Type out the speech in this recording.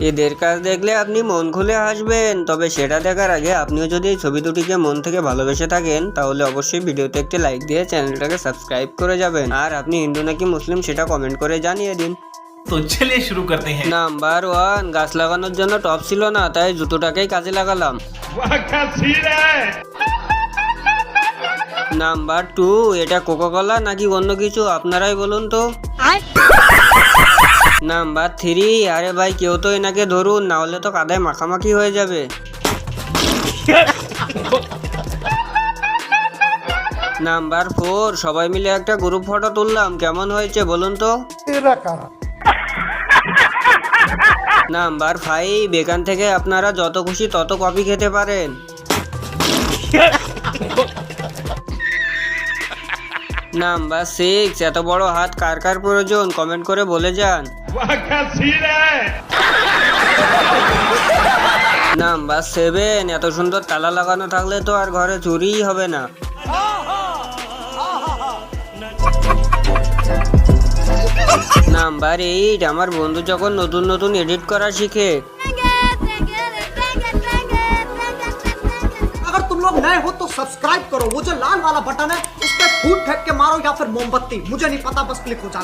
এদের কাজ দেখলে আপনি মন খুলে হাসবেন, তবে সেটা দেখার আগে আপনিও যদি এই ছবি দুটিকে মন থেকে ভালোবেসে থাকেন তাহলে অবশ্যই ভিডিওতে একটি লাইক দিয়ে চ্যানেলটাকে সাবস্ক্রাইব করে যাবেন। আর আপনি হিন্দু নাকি মুসলিম সেটা কমেন্ট করে জানিয়ে দিন। তো চলিए শুরু করতে हैं। নাম্বার 1, গাছ লাগানোর জন্য টপ ছিল না, তাই জুতোটাকেই কাজে লাগালাম। নাম্বার 2, এটা কোকাকোলা নাকি অন্য কিছু আপনারাই বলুন তো। নাম্বার 3, আরে ভাই কেউ তো এনাকে ধরুন, না হলে তো কাদায় মাখামাখি হয়ে যাবে। নাম্বার 4, সবাই মিলে একটা গ্রুপ ফটো তুললাম, কেমন হয়েছে বলুন তো। নাম্বার 5, এখান থেকে আপনারা যত খুশি তত কফি খেতে পারেন। নাম্বার 6, এত বড় হাত কার কার প্রয়োজন কমেন্ট করে বলে যান। নাম্বার 7, এত সুন্দর তালা লাগানো থাকলে তো আর ঘরে চুরিই হবে না। নাম্বার 8, আমার বন্ধু যখন নতুন নতুন এডিট করা শিখে। अगर तुम लोग नए हो तो सब्सक्राइब करो, वो जो लाल वाला बटन है उस पर फूट फेंक के मारो या फिर मोमबत्ती, मुझे नहीं पता, बस क्लिक हो जाए।